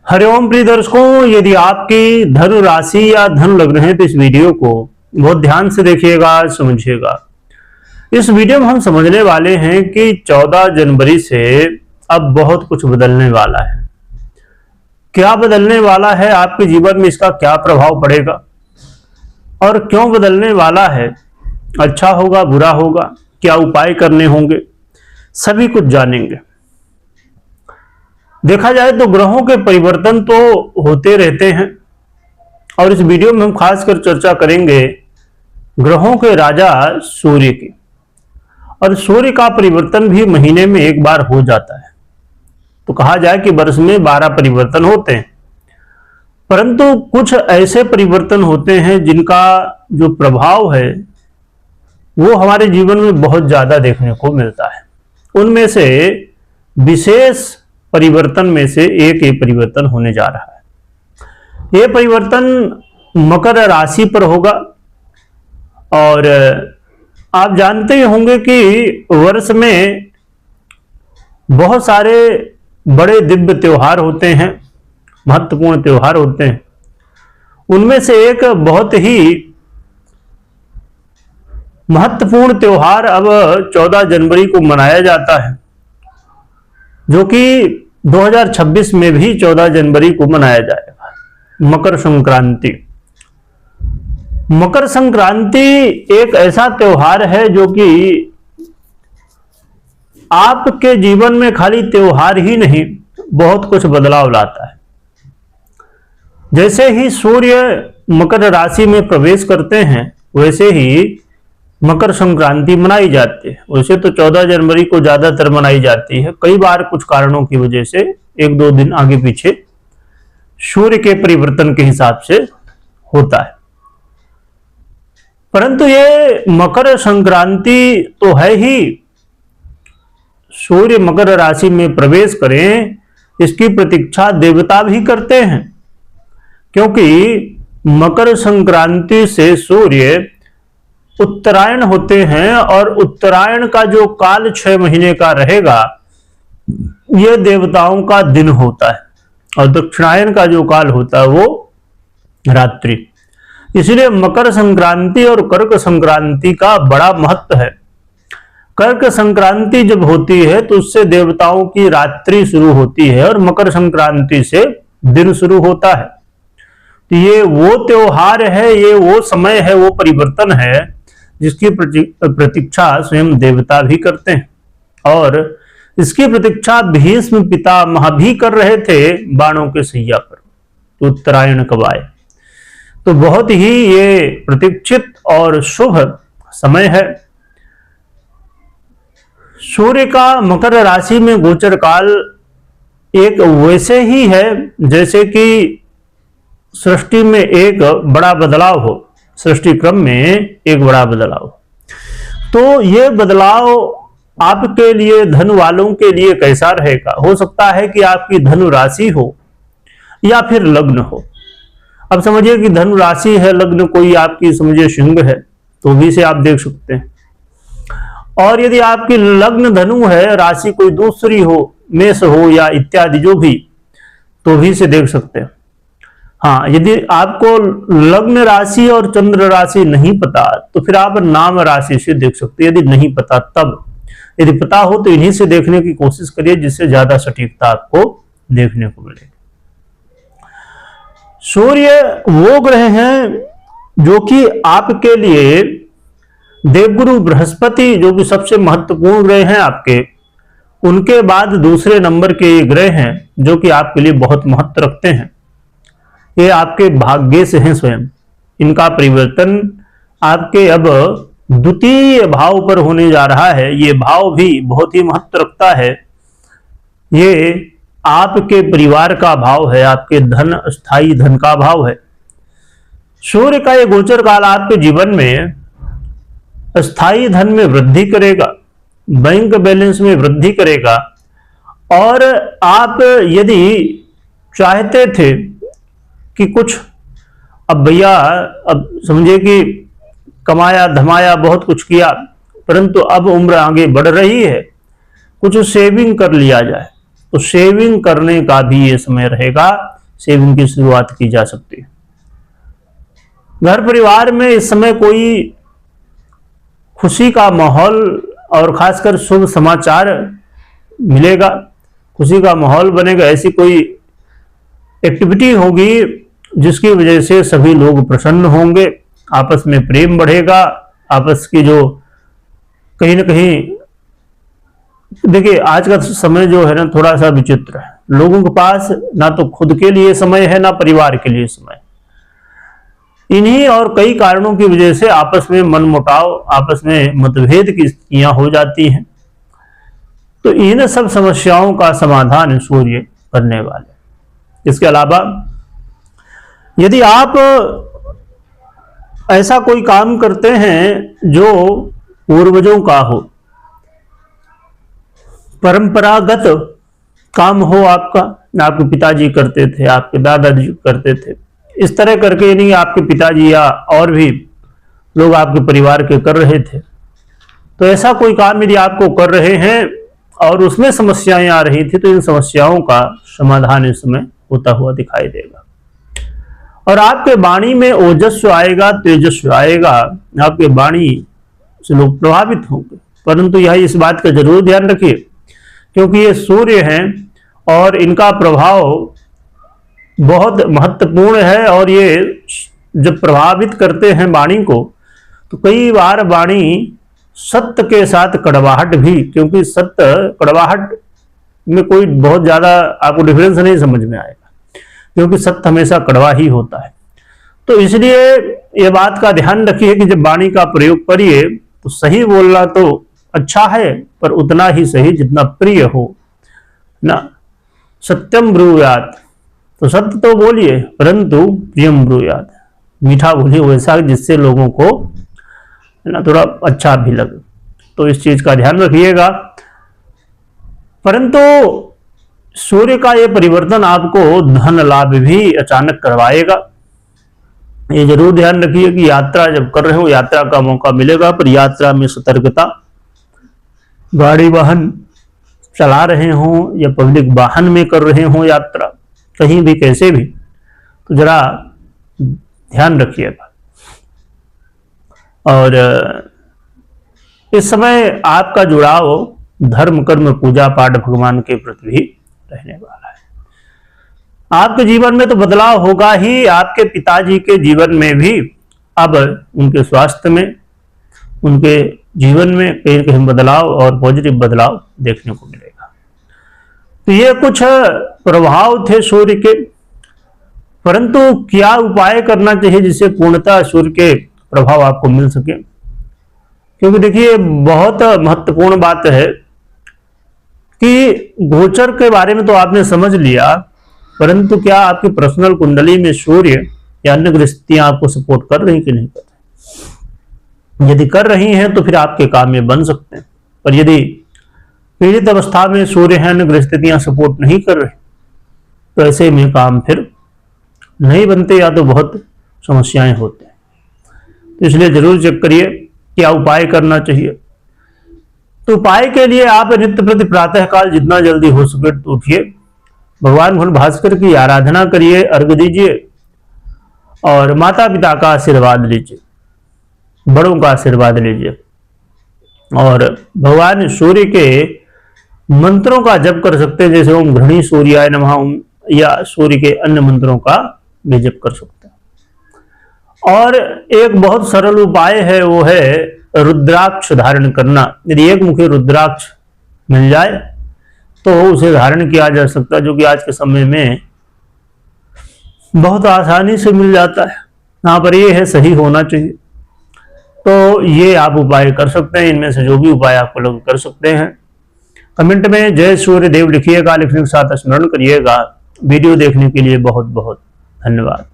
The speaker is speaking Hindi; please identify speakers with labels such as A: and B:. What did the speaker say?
A: हरिओम प्रिय दर्शकों, यदि आपकी धनु राशि या धन लग्न है तो इस वीडियो को बहुत ध्यान से देखिएगा, समझिएगा। इस वीडियो में हम समझने वाले हैं कि 14 जनवरी से अब बहुत कुछ बदलने वाला है। क्या बदलने वाला है, आपके जीवन में इसका क्या प्रभाव पड़ेगा और क्यों बदलने वाला है, अच्छा होगा बुरा होगा, क्या उपाय करने होंगे, सभी कुछ जानेंगे। देखा जाए तो ग्रहों के परिवर्तन तो होते रहते हैं और इस वीडियो में हम खासकर चर्चा करेंगे ग्रहों के राजा सूर्य की। और सूर्य का परिवर्तन भी महीने में एक बार हो जाता है। तो कहा जाए कि वर्ष में 12 परिवर्तन होते हैं, परंतु कुछ ऐसे परिवर्तन होते हैं जिनका जो प्रभाव है वो हमारे जीवन में बहुत ज्यादा देखने को मिलता है। उनमें से विशेष परिवर्तन में से एक ये परिवर्तन होने जा रहा है। ये परिवर्तन मकर राशि पर होगा और आप जानते ही होंगे कि वर्ष में बहुत सारे बड़े दिव्य त्योहार होते हैं, महत्वपूर्ण त्योहार होते हैं। उनमें से एक बहुत ही महत्वपूर्ण त्योहार अब 14 जनवरी को मनाया जाता है, जो कि 2026 में भी 14 जनवरी को मनाया जाएगा, मकर संक्रांति। मकर संक्रांति एक ऐसा त्योहार है जो कि आपके जीवन में खाली त्योहार ही नहीं, बहुत कुछ बदलाव लाता है। जैसे ही सूर्य मकर राशि में प्रवेश करते हैं वैसे ही मकर संक्रांति मनाई जाती है। वैसे तो 14 जनवरी को ज्यादातर मनाई जाती है, कई बार कुछ कारणों की वजह से 1-2 दिन आगे पीछे सूर्य के परिवर्तन के हिसाब से होता है। परंतु ये मकर संक्रांति तो है ही, सूर्य मकर राशि में प्रवेश करें इसकी प्रतीक्षा देवता भी करते हैं, क्योंकि मकर संक्रांति से सूर्य उत्तरायण होते हैं और उत्तरायण का जो काल 6 महीने का रहेगा यह देवताओं का दिन होता है और दक्षिणायन का जो काल होता है वो रात्रि। इसलिए मकर संक्रांति और कर्क संक्रांति का बड़ा महत्व है। कर्क संक्रांति जब होती है तो उससे देवताओं की रात्रि शुरू होती है और मकर संक्रांति से दिन शुरू होता है। तो ये वो त्योहार है, ये वो समय है, वो परिवर्तन है जिसकी प्रतीक्षा स्वयं देवता भी करते हैं। और इसकी प्रतीक्षा भीष्म पितामह भी कर रहे थे बाणों के सैया पर, तो उत्तरायण कब आए। तो बहुत ही ये प्रतीक्षित और शुभ समय है। सूर्य का मकर राशि में गोचर काल एक वैसे ही है जैसे कि सृष्टि में एक बड़ा बदलाव हो, सृष्टि क्रम में एक बड़ा बदलाव। तो ये बदलाव आपके लिए, धन वालों के लिए कैसा रहेगा? हो सकता है कि आपकी धनु राशि हो या फिर लग्न हो। अब समझिए कि धनु राशि है, लग्न कोई आपकी समझिए सिंह है तो भी से आप देख सकते हैं। और यदि आपकी लग्न धनु है, राशि कोई दूसरी हो, मेष हो या इत्यादि जो भी, तो भी से देख सकते हैं। हाँ, यदि आपको लग्न राशि और चंद्र राशि नहीं पता तो फिर आप नाम राशि से देख सकते हैं। यदि नहीं पता तब, यदि पता हो तो इन्हीं से देखने की कोशिश करिए जिससे ज्यादा सटीकता आपको देखने को मिलेगी। सूर्य वो ग्रह हैं जो कि आपके लिए देवगुरु बृहस्पति, जो कि सबसे महत्वपूर्ण ग्रह हैं आपके, उनके बाद दूसरे नंबर के ग्रह हैं जो कि आपके लिए बहुत महत्व रखते हैं। ये आपके भाग्य से हैं स्वयं। इनका परिवर्तन आपके अब द्वितीय भाव पर होने जा रहा है। ये भाव भी बहुत ही महत्व रखता है। ये आपके परिवार का भाव है, आपके धन, स्थायी धन का भाव है। सूर्य का ये गोचर काल आपके जीवन में स्थायी धन में वृद्धि करेगा, बैंक बैलेंस में वृद्धि करेगा। और आप यदि चाहते थे कि कुछ, अब भैया, अब समझे कि कमाया धमाया बहुत कुछ किया, परंतु अब उम्र आगे बढ़ रही है, कुछ सेविंग कर लिया जाए, तो शेविंग करने का भी ये समय रहेगा, शेविंग की शुरुआत की जा सकती है। घर परिवार में इस समय कोई खुशी का माहौल और खासकर शुभ समाचार मिलेगा, खुशी का माहौल बनेगा। ऐसी कोई एक्टिविटी होगी जिसकी वजह से सभी लोग प्रसन्न होंगे, आपस में प्रेम बढ़ेगा, आपस की जो कहीं ना कहीं, देखिए आज का समय जो है ना थोड़ा सा विचित्र है, लोगों के पास ना तो खुद के लिए समय है ना परिवार के लिए समय। इन्हीं और कई कारणों की वजह से आपस में मनमुटाव, आपस में मतभेद की स्थितियां हो जाती हैं। तो इन सब समस्याओं का समाधान सूर्य करने वाले। इसके अलावा यदि आप ऐसा कोई काम करते हैं जो पूर्वजों का हो, परंपरागत काम हो आपका, आपके पिताजी करते थे, आपके दादाजी करते थे, इस तरह करके नहीं आपके पिताजी या और भी लोग आपके परिवार के कर रहे थे, तो ऐसा कोई काम यदि आपको कर रहे हैं और उसमें समस्याएं आ रही थी, तो इन समस्याओं का समाधान इस समय होता हुआ दिखाई देगा। और आपके वाणी में ओजस्व आएगा, तेजस्व आएगा, आपके वाणी से लोग प्रभावित होंगे। परंतु यह इस बात का जरूर ध्यान रखिए, क्योंकि ये सूर्य हैं और इनका प्रभाव बहुत महत्वपूर्ण है, और ये जब प्रभावित करते हैं वाणी को, तो कई बार वाणी सत्य के साथ कड़वाहट भी, क्योंकि सत्य कड़वाहट में कोई बहुत ज्यादा आपको डिफरेंस नहीं समझ में आएगा, क्योंकि सत्य हमेशा कड़वा ही होता है। तो इसलिए ये बात का ध्यान रखिए कि जब वाणी का प्रयोग करिए तो सही बोलना तो अच्छा है, पर उतना ही सही जितना प्रिय हो ना। सत्यम ब्रूयात, तो सत्य तो बोलिए परंतु प्रियम ब्रूयात, मीठा बोलिए वैसा जिससे लोगों को ना थोड़ा अच्छा भी लगे। तो इस चीज का ध्यान रखिएगा। परंतु सूर्य का यह परिवर्तन आपको धन लाभ भी अचानक करवाएगा। ये जरूर ध्यान रखिए कि यात्रा जब कर रहे हो, यात्रा का मौका मिलेगा, पर यात्रा में सतर्कता, गाड़ी वाहन चला रहे हो या पब्लिक वाहन में कर रहे हो यात्रा, कहीं भी कैसे भी, तो जरा ध्यान रखिएगा। और इस समय आपका जुड़ाव धर्म कर्म पूजा पाठ भगवान के प्रति भी रहने वाला है। आपके जीवन में तो बदलाव होगा ही, आपके पिताजी के जीवन में भी अब उनके स्वास्थ्य में, उनके जीवन में कहीं कहीं बदलाव और पॉजिटिव बदलाव देखने को मिलेगा। तो ये कुछ प्रभाव थे सूर्य के। परंतु क्या उपाय करना चाहिए जिससे पूर्णतः सूर्य के प्रभाव आपको मिल सके? क्योंकि देखिए बहुत महत्वपूर्ण बात है कि गोचर के बारे में तो आपने समझ लिया, परंतु क्या आपकी पर्सनल कुंडली में सूर्य या अन्य ग्रस्तियां आपको सपोर्ट कर रही कि नहीं कर रही? यदि कर रही हैं तो फिर आपके काम में बन सकते हैं, पर यदि पीड़ित अवस्था में सूर्य है, अन्य ग्रस्तियां सपोर्ट नहीं कर रहे, तो ऐसे में काम फिर नहीं बनते या तो बहुत समस्याएं होते हैं। तो इसलिए जरूर चेक करिए क्या उपाय करना चाहिए। तो उपाय के लिए आप नित्य प्रति प्रातः काल जितना जल्दी हो सके तो उठिए, भगवान भगवान भास्कर की आराधना करिए, अर्घ दीजिए और माता पिता का आशीर्वाद लीजिए, बड़ों का आशीर्वाद लीजिए, और भगवान सूर्य के मंत्रों का जप कर सकते हैं, जैसे ओम घृणी सूर्याय नमः, या सूर्य के अन्य मंत्रों का भी जप कर सकते हैं। और एक बहुत सरल उपाय है, वो है रुद्राक्ष धारण करना। यदि एक मुखी रुद्राक्ष मिल जाए तो उसे धारण किया जा सकता है, जो कि आज के समय में बहुत आसानी से मिल जाता है। यहाँ पर ये है सही होना चाहिए। तो ये आप उपाय कर सकते हैं, इनमें से जो भी उपाय आपको लोग कर सकते हैं। कमेंट में जय सूर्य देव लिखिएगा, लिखने के साथ स्मरण करिएगा। वीडियो देखने के लिए बहुत बहुत धन्यवाद।